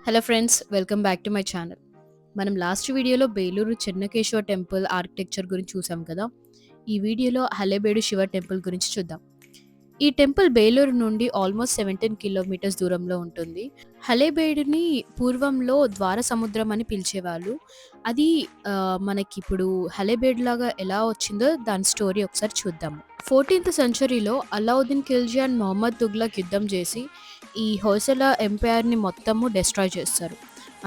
Hello friends, welcome back to my channel. మనం last వీడియోలో Belur Chennakesava temple architecture గురించి చూసాం కదా. ఈ వీడియోలో హలేబేడు శివ టెంపుల్ గురించి చూద్దాం. ఈ టెంపుల్ బేలూరు నుండి ఆల్మోస్ట్ 17 కిలోమీటర్స్ దూరంలో ఉంటుంది. హలేబేడుని పూర్వంలో ద్వార సముద్రం అని పిలిచేవాళ్ళు. అది మనకిప్పుడు హలేబేడు లాగా ఎలా వచ్చిందో దాని స్టోరీ ఒకసారి చూద్దాము. 14th సెంచరీలో అలావుద్దీన్ ఖిల్జీ అండ్ మొహమ్మద్ తుగ్లక్ యుద్ధం చేసి ఈ హోయసల ఎంపైర్ని మొత్తము డెస్ట్రాయ్ చేస్తారు.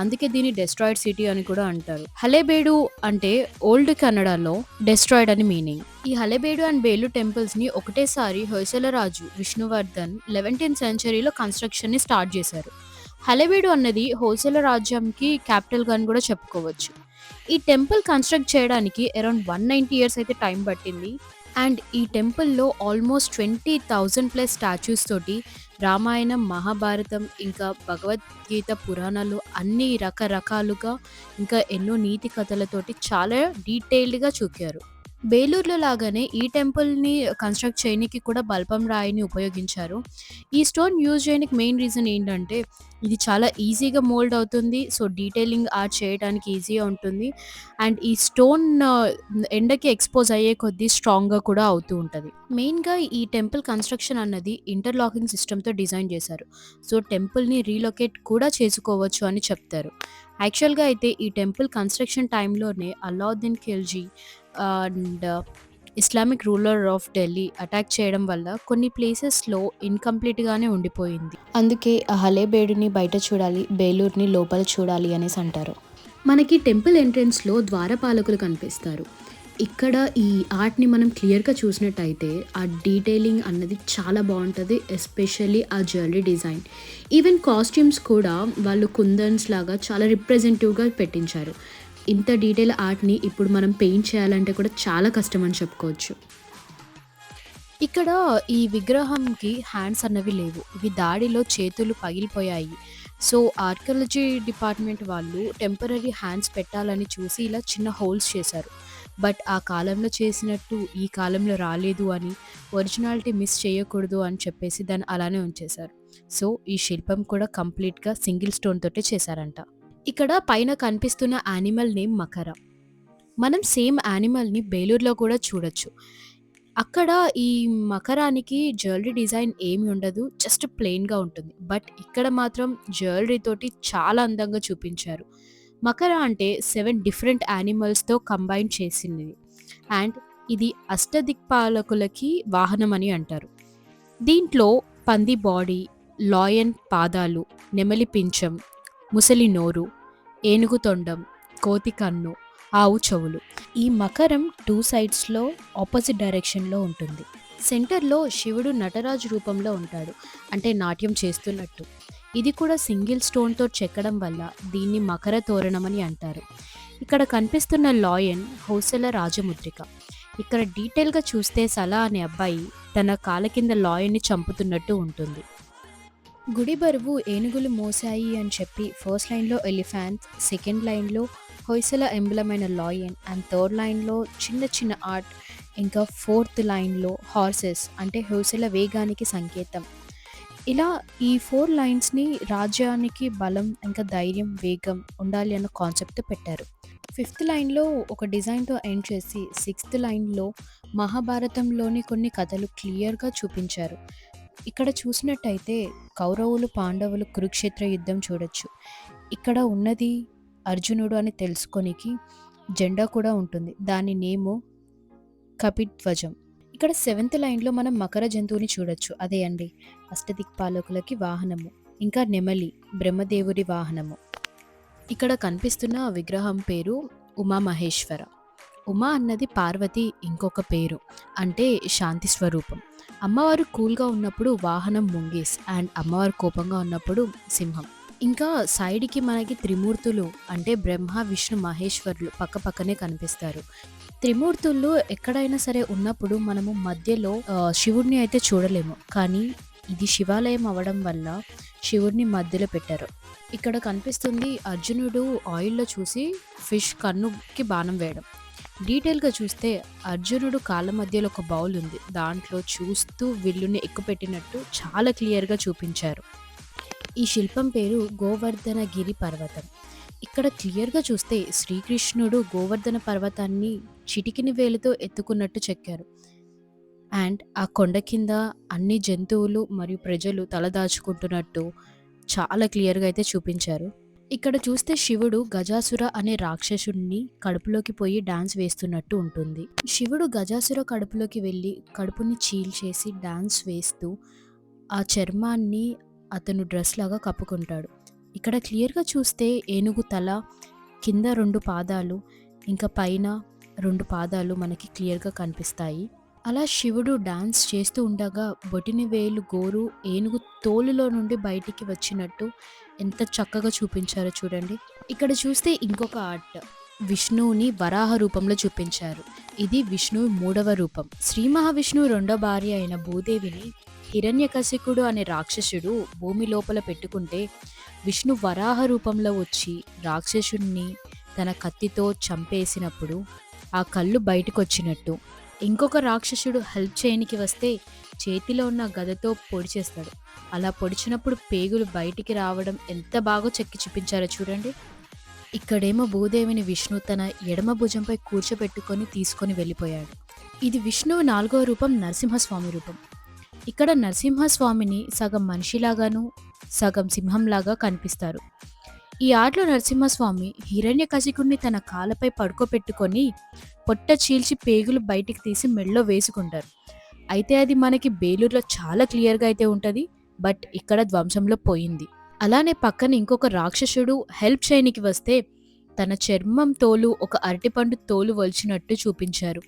అందుకే దీన్ని డెస్ట్రాయిడ్ సిటీ అని కూడా అంటారు. హలేబేడు అంటే ఓల్డ్ కన్నడలో డెస్ట్రాయిడ్ అని మీనింగ్. ఈ హలేబేడు అండ్ బేలు టెంపుల్స్ ని ఒకటేసారి హొయసల రాజు విష్ణువర్ధన్ 11th సెంచరీలో కన్స్ట్రక్షన్ ని స్టార్ట్ చేశారు. హలేబేడు అన్నది హొయసల రాజ్యంకి క్యాపిటల్ గా అని కూడా చెప్పుకోవచ్చు. ఈ టెంపుల్ కన్స్ట్రక్ట్ చేయడానికి అరౌండ్ 190 ఇయర్స్ అయితే టైం పట్టింది. అండ్ ఈ టెంపుల్లో ఆల్మోస్ట్ 20,000 ప్లస్ స్టాచ్యూస్ తోటి రామాయణం, మహాభారతం, ఇంకా భగవద్గీత పురాణాలు అన్ని రకరకాలుగా, ఇంకా ఎన్నో నీతి కథలతోటి చాలా డీటెయిల్డ్గా చూపారు. బేలూరులో లాగానే ఈ టెంపుల్ని కన్స్ట్రక్ట్ చేయడానికి కూడా బల్పం రాయిని ఉపయోగించారు. ఈ స్టోన్ యూజ్ చేయడానికి మెయిన్ రీజన్ ఏంటంటే ఇది చాలా ఈజీగా మోల్డ్ అవుతుంది. సో డీటెయిలింగ్ ఆర్ట్ చేయడానికి ఈజీగా ఉంటుంది. అండ్ ఈ స్టోన్ ఎండకి ఎక్స్పోజ్ అయ్యే కొద్దీ స్ట్రాంగ్గా కూడా అవుతూ ఉంటుంది. మెయిన్గా ఈ టెంపుల్ కన్స్ట్రక్షన్ అన్నది ఇంటర్లాకింగ్ సిస్టమ్తో డిజైన్ చేశారు. సో టెంపుల్ని రీలొకేట్ కూడా చేసుకోవచ్చు అని చెప్తారు. యాక్చువల్గా అయితే ఈ టెంపుల్ కన్స్ట్రక్షన్ టైంలోనే Alauddin Khilji and Islamic ruler of Delhi attack చేయడం వల్ల కొన్ని ప్లేసెస్లో ఇన్కంప్లీట్గానే ఉండిపోయింది. అందుకే ఆ హలేబేడుని బయట చూడాలి, బేలూరుని లోపల చూడాలి అనేసి అంటారు. మనకి టెంపుల్ ఎంట్రన్స్లో ద్వారపాలకులు కనిపిస్తారు. ఇక్కడ ఈ ఆర్ట్ని మనం క్లియర్గా చూసినట్టయితే ఆ డీటెయిలింగ్ అన్నది చాలా బాగుంటుంది. ఎస్పెషల్లీ ఆ జ్యువెలరీ డిజైన్, ఈవెన్ కాస్ట్యూమ్స్ కూడా వాళ్ళు కుందన్స్ లాగా చాలా రిప్రజెంటివ్గా పెట్టించారు. ఇంత డీటెయిల్ ఆర్ట్ని ఇప్పుడు మనం పెయింట్ చేయాలంటే కూడా చాలా కష్టం అని చెప్పుకోవచ్చు. ఇక్కడ ఈ విగ్రహంకి హ్యాండ్స్ అన్నవి లేవు. ఇవి దాడిలో చేతులు పగిలిపోయాయి. సో ఆర్కియాలజీ డిపార్ట్మెంట్ వాళ్ళు టెంపరరీ హ్యాండ్స్ పెట్టాలని చూసి ఇలా చిన్న హోల్స్ చేశారు. బట్ ఆ కాలంలో చేసినట్టు ఈ కాలంలో రాలేదు అని, ఒరిజినాలిటీ మిస్ చేయకూడదు అని చెప్పేసి దాన్ని అలానే ఉంచేశారు. సో ఈ శిల్పం కూడా కంప్లీట్గా సింగిల్ స్టోన్ తోటే చేశారంట. ఇక్కడ పైన కనిపిస్తున్న యానిమల్ నేమ్ మకర. మనం సేమ్ యానిమల్ని బేలూరులో కూడా చూడొచ్చు. అక్కడ ఈ మకరానికి జ్యువెలరీ డిజైన్ ఏమి ఉండదు, జస్ట్ ప్లెయిన్గా ఉంటుంది. బట్ ఇక్కడ మాత్రం జ్యువెలరీ తోటి చాలా అందంగా చూపించారు. మకర అంటే 7 డిఫరెంట్ యానిమల్స్తో కంబైన్ చేసింది. అండ్ ఇది అష్టదిక్పాలకులకి వాహనం అని అంటారు. దీంట్లో పంది బాడీ, లాయన్ పాదాలు, నెమలి పించం, ముసలి నోరు, ఏనుగు తొండం, కోతి కన్ను, ఆవు చెవులు. ఈ మకరం 2 సైడ్స్లో ఆపోజిట్ డైరెక్షన్లో ఉంటుంది. సెంటర్లో శివుడు నటరాజు రూపంలో ఉంటాడు, అంటే నాట్యం చేస్తున్నట్టు. ఇది కూడా సింగిల్ స్టోన్తో చెక్కడం వల్ల దీన్ని మకర తోరణం అని అంటారు. ఇక్కడ కనిపిస్తున్న లాయన్ హోసల రాజముద్రిక. ఇక్కడ డీటెయిల్గా చూస్తే సలా అనే అబ్బాయి తన కాళ్ళ కింద లాయన్ని చంపుతున్నట్టు ఉంటుంది. గుడి బరువు ఏనుగులు మోసాయి అని చెప్పి ఫస్ట్ లైన్లో ఎలిఫెంట్, సెకండ్ లైన్లో హొయసల ఎంబ్లమైన లాయన్, అండ్ థర్డ్ లైన్లో చిన్న చిన్న ఆర్ట్, ఇంకా ఫోర్త్ లైన్లో హార్సెస్ అంటే హొయసల వేగానికి సంకేతం. ఇలా ఈ 4 లైన్స్ని రాజ్యానికి బలం, ఇంకా ధైర్యం, వేగం ఉండాలి అన్న కాన్సెప్ట్ పెట్టారు. ఫిఫ్త్ లైన్లో ఒక డిజైన్తో ఎండ్ చేసి సిక్స్త్ లైన్లో మహాభారతంలోని కొన్ని కథలు క్లియర్గా చూపించారు. ఇక్కడ చూసినట్టయితే కౌరవులు, పాండవులు కురుక్షేత్ర యుద్ధం చూడొచ్చు. ఇక్కడ ఉన్నది అర్జునుడు అని తెలుసుకోనికి జెండా కూడా ఉంటుంది. దాని నేము కపిధ్వజం. ఇక్కడ 7th లైన్లో మనం మకర జంతువుని చూడొచ్చు. అదే అండి అష్టదిక్పాలకులకి వాహనము, ఇంకా నెమలి బ్రహ్మదేవుడి వాహనము. ఇక్కడ కనిపిస్తున్న విగ్రహం పేరు ఉమామహేశ్వర. ఉమా అన్నది పార్వతి ఇంకొక పేరు, అంటే శాంతి స్వరూపం. అమ్మవారు కూల్గా ఉన్నప్పుడు వాహనం ముంగేస్, అండ్ అమ్మవారు కోపంగా ఉన్నప్పుడు సింహం. ఇంకా సైడ్కి మనకి త్రిమూర్తులు అంటే బ్రహ్మ, విష్ణు, మహేశ్వరులు పక్కపక్కనే కనిపిస్తారు. త్రిమూర్తులు ఎక్కడైనా సరే ఉన్నప్పుడు మనము మధ్యలో శివుడిని అయితే చూడలేము, కానీ ఇది శివాలయం అవ్వడం వల్ల శివుడిని మధ్యలో పెట్టారు. ఇక్కడ కనిపిస్తుంది అర్జునుడు ఆయిల్లో చూసి ఫిష్ కన్నుకి బాణం వేయడం. డీటెయిల్గా చూస్తే అర్జునుడు కాళ్ళ మధ్యలో ఒక బౌల్ ఉంది, దాంట్లో చూస్తూ విల్లుని ఎక్కుపెట్టినట్టు చాలా క్లియర్గా చూపించారు. ఈ శిల్పం పేరు గోవర్ధనగిరి పర్వతం. ఇక్కడ క్లియర్‌గా చూస్తే శ్రీకృష్ణుడు గోవర్ధన పర్వతాన్ని చిటికిన వేలుతో ఎత్తుకున్నట్టు చెక్కారు. అండ్ ఆ కొండ కింద అన్ని జంతువులు మరియు ప్రజలు తలదాచుకుంటున్నట్టు చాలా క్లియర్‌గా అయితే చూపించారు. ఇక్కడ చూస్తే శివుడు గజాసుర అనే రాక్షసుడిని కడుపులోకి పోయి డాన్స్ వేస్తున్నట్టు ఉంటుంది. శివుడు గజాసుర కడుపులోకి వెళ్ళి కడుపుని చీల్చేసి డాన్స్ వేస్తూ ఆ చర్మాన్ని అతను డ్రెస్ లాగా కప్పుకుంటాడు. ఇక్కడ క్లియర్‌గా చూస్తే ఏనుగు తల, కింద 2 పాదాలు, ఇంకా పైన 2 పాదాలు మనకి క్లియర్‌గా కనిపిస్తాయి. అలా శివుడు డాన్స్ చేస్తూ ఉండగా బొటనవేలు గోరు ఏనుగు తోలులో నుండి బయటికి వచ్చినట్టు ఎంత చక్కగా చూపించారో చూడండి. ఇక్కడ చూస్తే ఇంకొక ఆర్ట్ విష్ణువుని వరాహ రూపంలో చూపించారు. ఇది విష్ణువు 3వ రూపం. శ్రీ మహావిష్ణువు రెండో భార్య అయిన భూదేవిని హిరణ్యకశిపుడు అనే రాక్షసుడు భూమి లోపల పెట్టుకుంటే విష్ణు వరాహ రూపంలో వచ్చి రాక్షసుడిని తన కత్తితో చంపేసినప్పుడు ఆ కళ్ళు బయటకొచ్చినట్టు, ఇంకొక రాక్షసుడు హెల్ప్ చేయనికి వస్తే చేతిలో ఉన్న గదతో పొడి చేస్తాడు. అలా పొడిచినప్పుడు పేగులు బయటికి రావడం ఎంత బాగా చెక్కి చూపించారో చూడండి. ఇక్కడేమో భూదేవిని విష్ణు తన ఎడమ భుజంపై కూర్చోబెట్టుకొని తీసుకొని వెళ్ళిపోయాడు. ఇది విష్ణువు 4వ రూపం నరసింహస్వామి రూపం. ఇక్కడ నరసింహస్వామిని సగం మనిషిలాగాను సగం సింహంలాగా కనిపిస్తారు. ఈ ఆటలో నరసింహస్వామి హిరణ్యకశిపుడిని తన కాళ్ళపై పడుకోబెట్టుకొని పొట్ట చీల్చి పేగులు బయటికి తీసి మెడలో వేసుకుంటారు. అయితే అది మనకి బేలూరులో చాలా క్లియర్గా అయితే ఉంటుంది, బట్ ఇక్కడ ధ్వంసంలో పోయింది. అలానే పక్కన ఇంకొక రాక్షసుడు హెల్ప్ చేయనికి వస్తే తన చర్మం తోలు ఒక అరటిపండు తోలు వలిచినట్టు చూపించారు.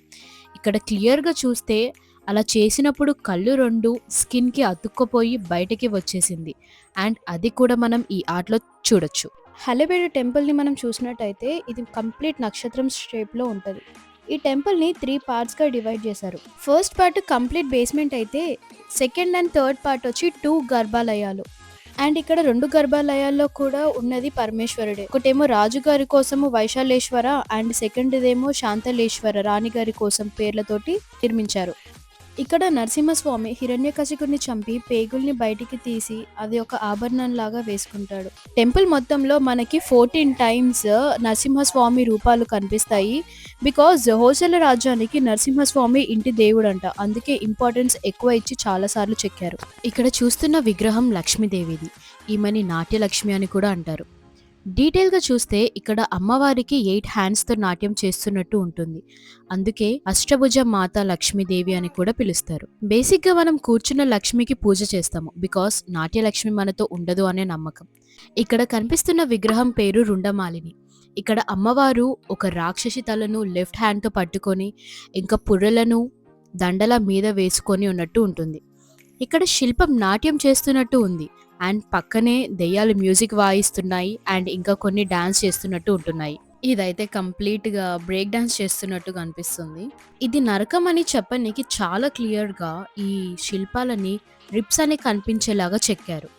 ఇక్కడ క్లియర్గా చూస్తే అలా చేసినప్పుడు కళ్ళు 2 స్కిన్కి అతుక్కపోయి బయటకి వచ్చేసింది. అండ్ అది కూడా మనం ఈ ఆర్ట్లో చూడొచ్చు. హలేబేడు టెంపుల్ని మనం చూసినట్టయితే ఇది కంప్లీట్ నక్షత్రం షేప్లో ఉంటుంది. ఈ టెంపుల్ని 3 పార్ట్స్గా డివైడ్ చేశారు. ఫస్ట్ పార్ట్ కంప్లీట్ బేస్మెంట్ అయితే సెకండ్ అండ్ థర్డ్ పార్ట్ వచ్చి 2 గర్భాలయాలు. అండ్ ఇక్కడ 2 గర్భాలయాల్లో కూడా ఉన్నది పరమేశ్వరుడే. ఒకటేమో రాజుగారి కోసము వైశాలేశ్వర అండ్ సెకండ్దేమో శాంతలేశ్వర రాణిగారి కోసం పేర్లతోటి నిర్మించారు. ఇక్కడ నరసింహస్వామి హిరణ్యకశిపుడిని చంపి పేగుల్ని బయటికి తీసి అది ఒక ఆభరణం లాగా వేసుకుంటాడు. టెంపుల్ మొత్తంలో మనకి 14 టైమ్స్ నరసింహస్వామి రూపాలు కనిపిస్తాయి. బికాజ్ హోసల రాజ్యానికి నరసింహస్వామి ఇంటి దేవుడంట, అందుకే ఇంపార్టెన్స్ ఎక్కువ ఇచ్చి చాలా సార్లు చెక్కారు. ఇక్కడ చూస్తున్న విగ్రహం లక్ష్మీదేవిది. ఈమెని నాట్యలక్ష్మి అని కూడా అంటారు. డీటెయిల్గా చూస్తే ఇక్కడ అమ్మవారికి 8 హ్యాండ్స్తో నాట్యం చేస్తున్నట్టు ఉంటుంది. అందుకే అష్టభుజ మాత లక్ష్మీదేవి అని కూడా పిలుస్తారు. బేసిక్గా మనం కూర్చున్న లక్ష్మికి పూజ చేస్తాము, బికాస్ నాట్యలక్ష్మి మనతో ఉండదు అనే నమ్మకం. ఇక్కడ కనిపిస్తున్న విగ్రహం పేరు రుండమాలిని. ఇక్కడ అమ్మవారు ఒక రాక్షసి తలను లెఫ్ట్ హ్యాండ్తో పట్టుకొని ఇంకా పుర్రెలను దండల మీద వేసుకొని ఉన్నట్టు ఉంటుంది. ఇక్కడ శిల్పం నాట్యం చేస్తున్నట్టు ఉంది. అండ్ పక్కనే దెయ్యాలు మ్యూజిక్ వాయిస్తున్నాయి అండ్ ఇంకా కొన్ని డాన్స్ చేస్తున్నట్టు ఉంటున్నాయి. ఇదైతే కంప్లీట్గా బ్రేక్ డాన్స్ చేస్తున్నట్టు కనిపిస్తుంది. ఇది నరకం అని చెప్పనీకి చాలా క్లియర్గా ఈ శిల్పాలని రిప్స్ అని కనిపించేలాగా చెక్కారు.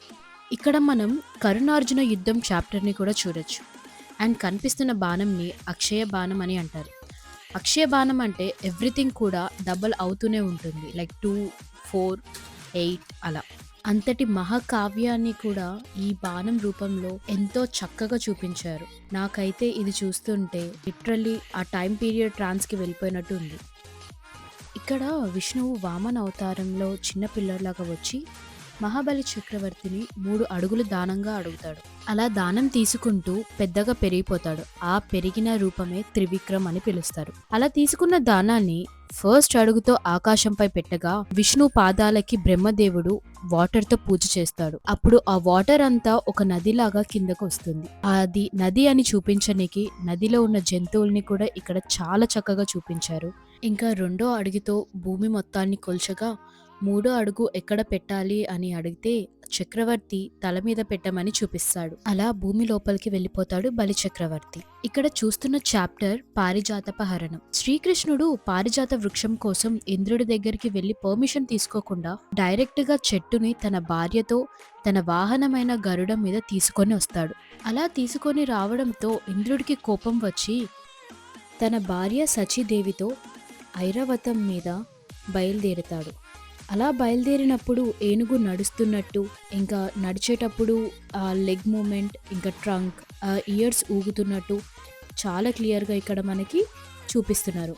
ఇక్కడ మనం కరుణార్జున యుద్ధం చాప్టర్ని కూడా చూడొచ్చు. అండ్ కనిపిస్తున్న బాణంని అక్షయ బాణం అని అంటారు. అక్షయ బాణం అంటే ఎవ్రీథింగ్ కూడా డబల్ అవుతూనే ఉంటుంది, లైక్ 2, 4, 8 అలా. అంతటి మహాకావ్యాన్ని కూడా ఈ బాణం రూపంలో ఎంతో చక్కగా చూపించారు. నాకైతే ఇది చూస్తుంటే లిటరల్లీ ఆ టైం పీరియడ్ ట్రాన్స్కి వెళ్ళిపోయినట్టు ఉంది. ఇక్కడ విష్ణువు వామన అవతారంలో చిన్న పిల్లలాగా వచ్చి మహాబలి చక్రవర్తిని 3 అడుగులు దానంగా అడుగుతాడు. అలా దానం తీసుకుంటూ పెద్దగా పెరిగిపోతాడు. ఆ పెరిగిన రూపమే త్రివిక్రమ్ అని పిలుస్తారు. అలా తీసుకున్న దానాన్ని ఫస్ట్ అడుగుతో ఆకాశంపై పెట్టగా విష్ణు పాదాలకి బ్రహ్మదేవుడు వాటర్తో పూజ చేస్తాడు. అప్పుడు ఆ వాటర్ అంతా ఒక నదిలాగా కిందకు వస్తుంది. అది నది అని చూపించడానికి నదిలో ఉన్న జంతువుల్ని కూడా ఇక్కడ చాలా చక్కగా చూపించారు. ఇంకా 2వ అడుగుతో భూమి మొత్తాన్ని కొల్చగా 3వ అడుగు ఎక్కడ పెట్టాలి అని అడిగితే చక్రవర్తి తల మీద పెట్టమని చూపిస్తాడు. అలా భూమి లోపలికి వెళ్ళిపోతాడు బలి చక్రవర్తి. ఇక్కడ చూస్తున్న చాప్టర్ పారిజాతపహరణం. శ్రీకృష్ణుడు పారిజాత వృక్షం కోసం ఇంద్రుడి దగ్గరికి వెళ్లి పర్మిషన్ తీసుకోకుండా డైరెక్ట్ గా చెట్టుని తన భార్యతో తన వాహనమైన గరుడం మీద తీసుకొని వస్తాడు. అలా తీసుకొని రావడంతో ఇంద్రుడికి కోపం వచ్చి తన భార్య సచీదేవితో ఐరావతం మీద బయలుదేరుతాడు. అలా బయలుదేరినప్పుడు ఏనుగు నడుస్తున్నట్టు, ఇంకా నడిచేటప్పుడు లెగ్ మూమెంట్, ఇంకా ట్రంక్, ఇయర్స్ ఊగుతున్నట్టు చాలా క్లియర్‌గా ఇక్కడ మనకి చూపిస్తున్నారు.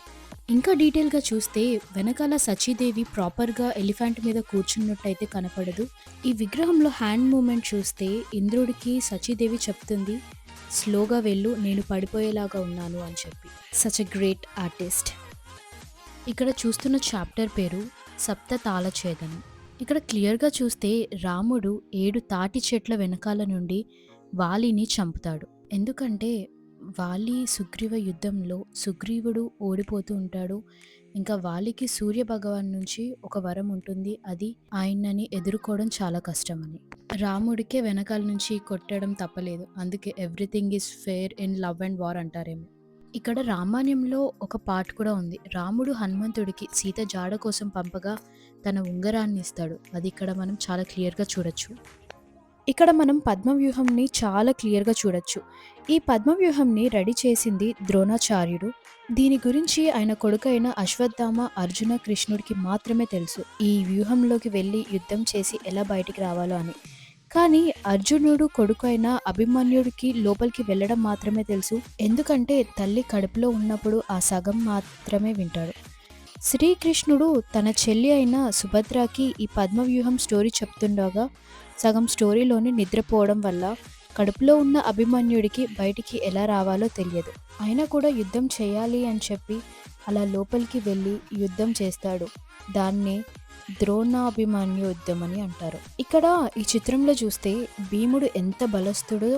ఇంకా డీటెయిల్‌గా చూస్తే వెనకాల సచీదేవి ప్రాపర్‌గా ఎలిఫెంట్ మీద కూర్చున్నట్టయితే కనపడదు. ఈ విగ్రహంలో హ్యాండ్ మూవ్‌మెంట్ చూస్తే ఇంద్రుడికి సచీదేవి చెప్తుంది, "స్లోగా వెళ్ళు, నేను పడిపోయేలాగా ఉన్నాను" అని చెప్పి. Such a great artist. ఇక్కడ చూస్తున్న చాప్టర్ పేరు సప్త తాళఛేదనం. ఇక్కడ క్లియర్‌గా చూస్తే రాముడు 7 తాటి చెట్ల వెనకాల నుండి వాలిని చంపుతాడు. ఎందుకంటే వాలి సుగ్రీవ యుద్ధంలో సుగ్రీవుడు ఓడిపోతూ ఉంటాడు. ఇంకా వాలికి సూర్య భగవాన్ నుంచి ఒక వరం ఉంటుంది. అది ఆయనని ఎదుర్కోవడం చాలా కష్టమని. రాముడికే వెనకాల నుంచి కొట్టడం తప్పలేదు. అందుకే everything is fair in love and war అంటారేమో. ఇక్కడ రామాయణంలో ఒక పార్ట్ కూడా ఉంది. రాముడు హనుమంతుడికి సీత జాడ కోసం పంపగా తన ఉంగరాన్ని ఇస్తాడు. అది ఇక్కడ మనం చాలా క్లియర్‌గా చూడొచ్చు. ఇక్కడ మనం పద్మవ్యూహంని చాలా క్లియర్‌గా చూడొచ్చు. ఈ పద్మవ్యూహంని రెడీ చేసింది ద్రోణాచార్యుడు. దీని గురించి ఆయన కొడుకైన అశ్వత్థామ, అర్జున, కృష్ణుడికి మాత్రమే తెలుసు. ఈ వ్యూహంలోకి వెళ్ళి యుద్ధం చేసి ఎలా బయటికి రావాలో అని. కానీ అర్జునుడు కొడుకైన అభిమన్యుడికి లోపలికి వెళ్ళడం మాత్రమే తెలుసు. ఎందుకంటే తల్లి కడుపులో ఉన్నప్పుడు ఆ సగం మాత్రమే వింటాడు. శ్రీకృష్ణుడు తన చెల్లి అయిన సుభద్రకి ఈ పద్మవ్యూహం స్టోరీ చెప్తుండగా సగం స్టోరీలోనే నిద్రపోవడం వల్ల కడుపులో ఉన్న అభిమన్యుడికి బయటికి ఎలా రావాలో తెలియదు. అయినా కూడా యుద్ధం చేయాలి అని చెప్పి అలా లోపలికి వెళ్ళి యుద్ధం చేస్తాడు. దాన్నే ద్రోణాభిమన్యు యుద్ధం అని అంటారు. ఇక్కడ ఈ చిత్రంలో చూస్తే భీముడు ఎంత బలస్తుడో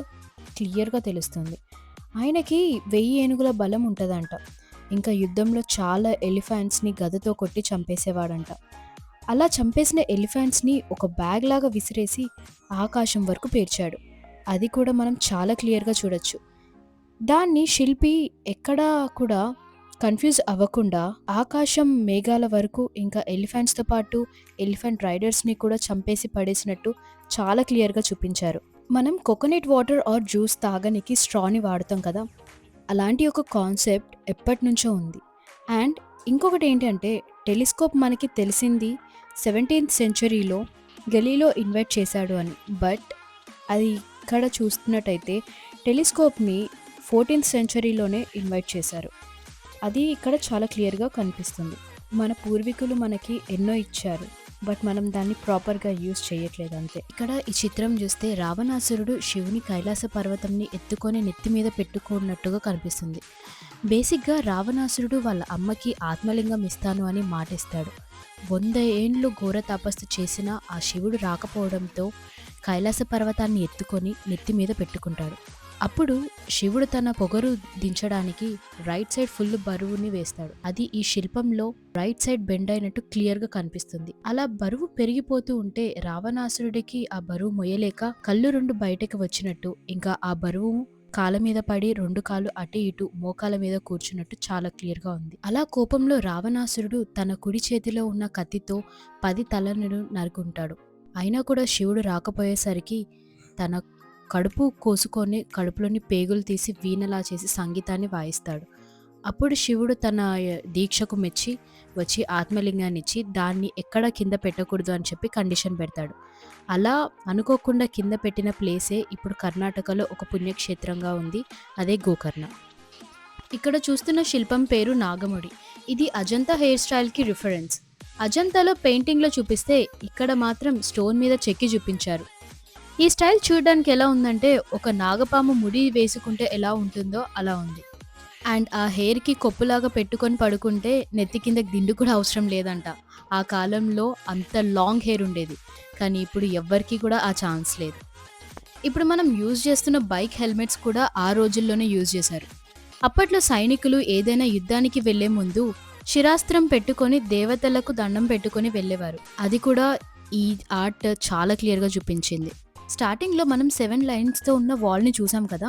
క్లియర్‌గా తెలుస్తుంది. ఆయనకి 1000 ఏనుగుల బలం ఉంటదంట. ఇంకా యుద్ధంలో చాలా ఎలిఫెంట్స్‌ని గదతో కొట్టి చంపేసేవాడంట. అలా చంపేసిన ఎలిఫెంట్స్‌ని ఒక బ్యాగ్ లాగా విసిరేసి ఆకాశం వరకు పేర్చాడు. అది కూడా మనం చాలా క్లియర్‌గా చూడొచ్చు. దాన్ని శిల్పి ఎక్కడా కూడా కన్‌ఫ్యూజ్ అవ్వకుండా ఆకాశం, మేఘాల వరకు ఇంకా ఎలిఫెంట్స్‌తో పాటు ఎలిఫెంట్ రైడర్స్‌ని కూడా చంపేసి పడేసినట్టు చాలా క్లియర్‌గా చూపించారు. మనం కోకోనట్ వాటర్ ఆర్ జ్యూస్ తాగనికి స్ట్రాని వాడతాం కదా! అలాంటి ఒక కాన్సెప్ట్ ఎప్పటినుంచో ఉంది. అండ్ ఇంకొకటి ఏంటంటే టెలిస్కోప్ మనకి తెలిసింది 17th సెంచరీలో గెలీలియో ఇన్వెంట్ చేశాడు అని. బట్ అది ఇక్కడ చూస్తున్నట్టయితే టెలిస్కోప్‌ని 14th సెంచరీలోనే ఇన్వెంట్ చేశారు. అది ఇక్కడ చాలా క్లియర్‌గా కనిపిస్తుంది. మన పూర్వీకులు మనకి ఎన్నో ఇచ్చారు. బట్ మనం దాన్ని ప్రాపర్‌గా యూజ్ చేయట్లేదు అంతే. ఇక్కడ ఈ చిత్రం చూస్తే రావణాసురుడు శివుని కైలాస పర్వతంని ఎత్తుకొని నెత్తి మీద పెట్టుకున్నట్టుగా కనిపిస్తుంది. బేసిక్‌గా రావణాసురుడు వాళ్ళ అమ్మకి ఆత్మలింగం ఇస్తాను అని మాటిస్తాడు. 100 ఏండ్లు ఘోర తపస్సు చేసినా ఆ శివుడు రాకపోవడంతో కైలాస పర్వతాన్ని ఎత్తుకొని నెత్తి మీద పెట్టుకుంటాడు. అప్పుడు శివుడు తన పొగరు దించడానికి రైట్ సైడ్ ఫుల్ బరువుని వేస్తాడు. అది ఈ శిల్పంలో రైట్ సైడ్ బెండ్ అయినట్టు క్లియర్‌గా కనిపిస్తుంది. అలా బరువు పెరిగిపోతూ ఉంటే రావణాసురుడికి ఆ బరువు మొయ్యలేక కళ్ళు 2 బయటకు వచ్చినట్టు, ఇంకా ఆ బరువు కాళ్ళ మీద పడి 2 కాళ్ళు అటు ఇటు మోకాల మీద కూర్చున్నట్టు చాలా క్లియర్‌గా ఉంది. అలా కోపంలో రావణాసురుడు తన కుడి చేతిలో ఉన్న కత్తితో 10 తలలను నరుకుంటాడు. అయినా కూడా శివుడు రాకపోయేసరికి తన కడుపు కోసుకొని కడుపులోని పేగులు తీసి వీణలా చేసి సంగీతాన్ని వాయిస్తాడు. అప్పుడు శివుడు తన దీక్షకు మెచ్చి వచ్చి ఆత్మలింగాన్ని ఇచ్చి దాన్ని ఎక్కడ కింద పెట్టకూడదు అని చెప్పి కండిషన్ పెడతాడు. అలా అనుకోకుండా కింద పెట్టిన ప్లేసే ఇప్పుడు కర్ణాటకలో ఒక పుణ్యక్షేత్రంగా ఉంది. అదే గోకర్ణ. ఇక్కడ చూస్తున్న శిల్పం పేరు నాగముడి. ఇది అజంతా హెయిర్ స్టైల్కి రిఫరెన్స్. అజంతాలో పెయింటింగ్లో చూపిస్తే ఇక్కడ మాత్రం స్టోన్ మీద చెక్కి చూపించారు. ఈ స్టైల్ చూడడానికి ఎలా ఉందంటే ఒక నాగపాము ముడి వేసుకుంటే ఎలా ఉంటుందో అలా ఉంది. అండ్ ఆ హెయిర్‌కి కొప్పులాగా పెట్టుకొని పడుకుంటే నెత్తి కిందకి దిండు కూడా అవసరం లేదంట. ఆ కాలంలో అంత లాంగ్ హెయిర్ ఉండేది. కానీ ఇప్పుడు ఎవ్వరికీ కూడా ఆ ఛాన్స్ లేదు. ఇప్పుడు మనం యూజ్ చేస్తున్న బైక్ హెల్మెట్స్ కూడా ఆ రోజుల్లోనే యూజ్ చేశారు. అప్పట్లో సైనికులు ఏదైనా యుద్ధానికి వెళ్లే ముందు శిరాస్త్రం పెట్టుకొని దేవతలకు దండం పెట్టుకొని వెళ్ళేవారు. అది కూడా ఈ ఆర్ట్ చాలా క్లియర్‌గా చూపించింది. స్టార్టింగ్‌లో మనం 7 లైన్స్‌తో ఉన్న వాల్‌ని చూసాం కదా!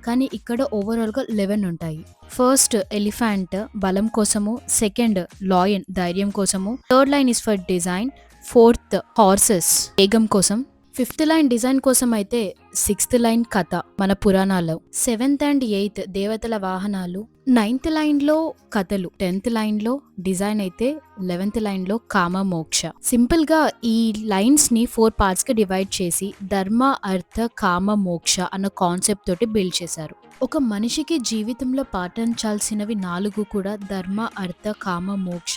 కానీ ఇక్కడ ఓవరాల్‌గా 11 ఉంటాయి. ఫస్ట్ ఎలిఫెంట్ బలం కోసము, సెకండ్ లయన్ ధైర్యం కోసము, third line is for design, fourth horses వేగం కోసం, ఫిఫ్త్ లైన్ డిజైన్ కోసం అయితే సిక్స్త్ లైన్ కథ మన పురాణాల్లో, సెవెంత్ అండ్ ఎయిత్ దేవతల వాహనాలు, నైన్త్ లైన్ లో కథలు, 10th లైన్ లో డిజైన్ అయితే 11th లైన్ లో కామ మోక్ష. సింపుల్ గా ఈ లైన్స్ ని 4 పార్ట్స్ గా డివైడ్ చేసి ధర్మ అర్థ కామ మోక్ష అన్న కాన్సెప్ట్ తోటి బిల్డ్ చేశారు. ఒక మనిషికి జీవితంలో పాటించాల్సినవి 4 కూడా ధర్మ అర్థ కామ మోక్ష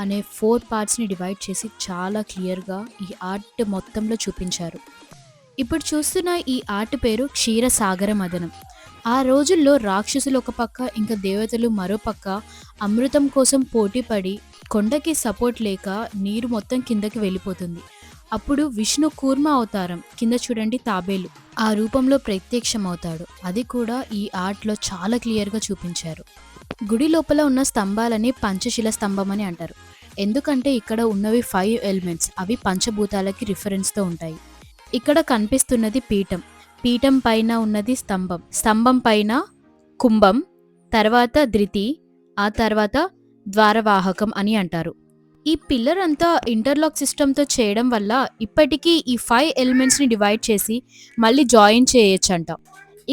అనే 4 పార్ట్స్ని డివైడ్ చేసి చాలా క్లియర్గా ఈ ఆర్ట్ మొత్తంలో చూపించారు. ఇప్పుడు చూస్తున్న ఈ ఆర్ట్ పేరు క్షీరసాగర మదనం. ఆ రోజుల్లో రాక్షసులు ఒక పక్క, ఇంకా దేవతలు మరో పక్క అమృతం కోసం పోటీపడి కొండకి సపోర్ట్ లేక నీరు మొత్తం కిందకి వెళ్ళిపోతుంది. అప్పుడు విష్ణు కూర్మ అవతారం, కింద చూడండి తాబేలు, ఆ రూపంలో ప్రత్యక్షమవుతాడు. అది కూడా ఈ ఆర్ట్లో చాలా క్లియర్గా చూపించారు. గుడి లోపల ఉన్న స్తంభాలని పంచశిల స్తంభం అని అంటారు. ఎందుకంటే ఇక్కడ ఉన్నవి 5 ఎలిమెంట్స్, అవి పంచభూతాలకి రిఫరెన్స్తో ఉంటాయి. ఇక్కడ కనిపిస్తున్నది పీఠం, పీఠం పైన ఉన్నది స్తంభం, స్తంభం పైన కుంభం, తర్వాత ధృతి, ఆ తర్వాత ద్వారవాహకం అని అంటారు. ఈ పిల్లర్ అంతా ఇంటర్లాక్ సిస్టమ్తో చేయడం వల్ల ఇప్పటికీ ఈ 5 ఎలిమెంట్స్ని డివైడ్ చేసి మళ్ళీ జాయిన్ చేయొచ్చంట.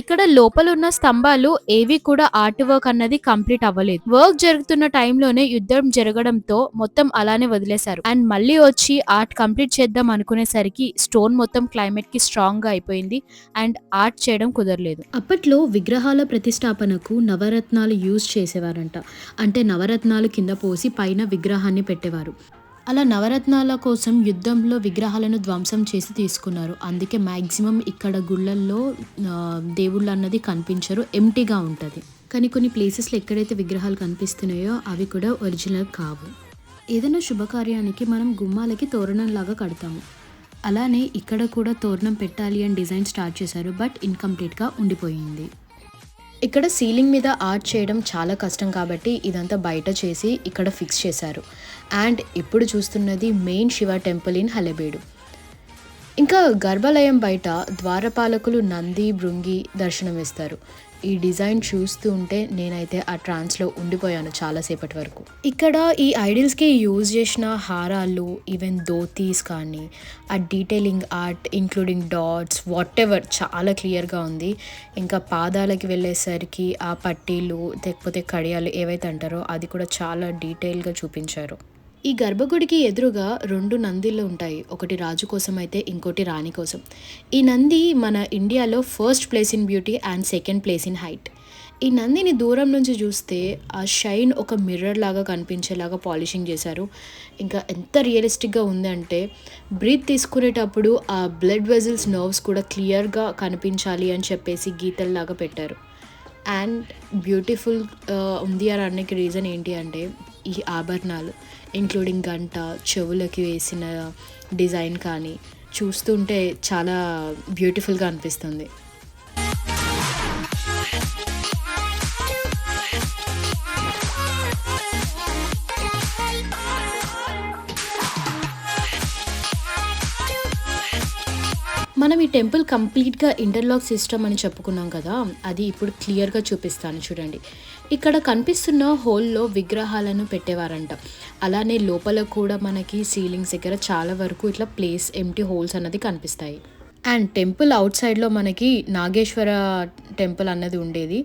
ఇక్కడ లోపల ఉన్న స్తంభాలు ఏవి కూడా ఆర్ట్ వర్క్ అన్నది కంప్లీట్ అవ్వలేదు. వర్క్ జరుగుతున్న టైంలోనే యుద్ధం జరగడంతో మొత్తం అలానే వదిలేశారు. అండ్ మళ్ళీ వచ్చి ఆర్ట్ కంప్లీట్ చేద్దాం అనుకునేసరికి స్టోన్ మొత్తం క్లైమేట్ కి స్ట్రాంగ్ గా అయిపోయింది అండ్ ఆర్ట్ చేయడం కుదరలేదు. అప్పట్లో విగ్రహాల ప్రతిష్టాపనకు నవరత్నాలు యూజ్ చేసేవారంట. అంటే నవరత్నాలు కింద పోసి పైన విగ్రహాన్ని పెట్టేవారు. అలా నవరత్నాల కోసం యుద్ధంలో విగ్రహాలను ధ్వంసం చేసి తీసుకున్నారు. అందుకే మ్యాక్సిమం ఇక్కడ గుళ్ళల్లో దేవుళ్ళు అన్నది కనిపించరు, ఎంటీగా ఉంటుంది. కానీ కొన్ని ప్లేసెస్లో ఎక్కడైతే విగ్రహాలు కనిపిస్తున్నాయో అవి కూడా ఒరిజినల్ కావు. ఏదైనా శుభకార్యానికి మనం గుమ్మాలకి తోరణంలాగా కడతాము. అలానే ఇక్కడ కూడా తోరణం పెట్టాలి అని డిజైన్ స్టార్ట్ చేశారు, బట్ ఇన్కంప్లీట్గా ఉండిపోయింది. ఇక్కడ సీలింగ్ మీద ఆర్ట్ చేయడం చాలా కష్టం కాబట్టి ఇదంతా బయట చేసి ఇక్కడ ఫిక్స్ చేశారు. అండ్ ఇప్పుడు చూస్తున్నది మెయిన్ శివ టెంపుల్ ఇన్ హలెబేడు. ఇంకా గర్భాలయం బయట ద్వారపాలకులు నంది భృంగి దర్శనమిస్తారు. ఈ డిజైన్ చూస్తూ ఉంటే నేనైతే ఆ ట్రాన్స్లో ఉండిపోయాను చాలాసేపటి వరకు. ఇక్కడ ఈ ఐడిల్స్కి యూజ్ చేసిన హారాలు, ఈవెన్ ధోతీస్ కానీ, ఆ detailing art including dots what ever చాలా క్లియర్గా ఉంది. ఇంకా పాదాలకి వెళ్ళేసరికి ఆ పట్టీలు లేకపోతే కడియాలు ఏవైతే అంటారో అది కూడా చాలా డీటెయిల్గా చూపించారు. ఈ గర్భగుడికి ఎదురుగా 2 నందిలు ఉంటాయి. ఒకటి రాజు కోసం అయితే ఇంకోటి రాణి కోసం. ఈ నంది మన ఇండియాలో first place in beauty and second place in height. ఈ నందిని దూరం నుంచి చూస్తే ఆ షైన్ ఒక మిర్రర్ లాగా కనిపించేలాగా పాలిషింగ్ చేశారు. ఇంకా ఎంత రియలిస్టిక్గా ఉందంటే బ్రీత్ తీసుకునేటప్పుడు ఆ బ్లడ్ వెజల్స్ నర్వ్స్ కూడా క్లియర్గా కనిపించాలి అని చెప్పేసి గీతల్లాగా పెట్టారు. అండ్ బ్యూటిఫుల్ ఉంది అని అనడానికి రీజన్ ఏంటి అంటే ఈ ఆభరణాలు ఇంక్లూడింగ్ గంట, చెవులకి వేసిన డిజైన్ కానీ చూస్తుంటే చాలా బ్యూటిఫుల్గా అనిపిస్తుంది. మనం ఈ టెంపుల్ కంప్లీట్గా ఇంటర్లాక్ సిస్టమ్ అని చెప్పుకున్నాం కదా, అది ఇప్పుడు క్లియర్గా చూపిస్తాను చూడండి. ఇక్కడ కనిపిస్తున్న హోల్లో విగ్రహాలను పెట్టేవారంట. అలానే లోపల కూడా మనకి సీలింగ్స్ దగ్గర చాలా వరకు ఇట్లా ప్లేస్ ఎంటీ హోల్స్ అన్నది కనిపిస్తాయి. అండ్ టెంపుల్ అవుట్ సైడ్లో మనకి నాగేశ్వర టెంపుల్ అన్నది ఉండేది.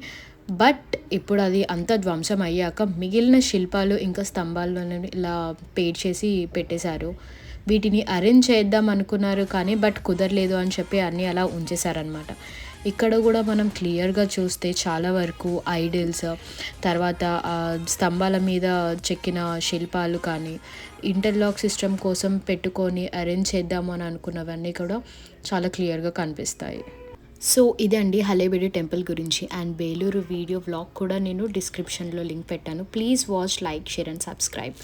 బట్ ఇప్పుడు అది అంత ధ్వంసం అయ్యాక మిగిలిన శిల్పాలు ఇంకా స్తంభాలను ఇలా పేడ్ చేసి పెట్టేశారు. వీటిని అరేంజ్ చేద్దాం అనుకున్నారు కానీ బట్ కుదరలేదు అని చెప్పి అన్నీ అలా ఉంచేశారనమాట. ఇక్కడ కూడా మనం క్లియర్గా చూస్తే చాలా వరకు ఐడిల్స్, తర్వాత స్తంభాల మీద చెక్కిన శిల్పాలు కానీ ఇంటర్లాక్ సిస్టమ్ కోసం పెట్టుకొని అరేంజ్ చేద్దాము అని అనుకున్నవన్నీ కూడా చాలా క్లియర్గా కనిపిస్తాయి. సో ఇదండి హలేబేడు టెంపుల్ గురించి. అండ్ బేలూరు వీడియో వ్లాగ్ కూడా నేను డిస్క్రిప్షన్లో లింక్ పెట్టాను. Please watch, like, share and subscribe.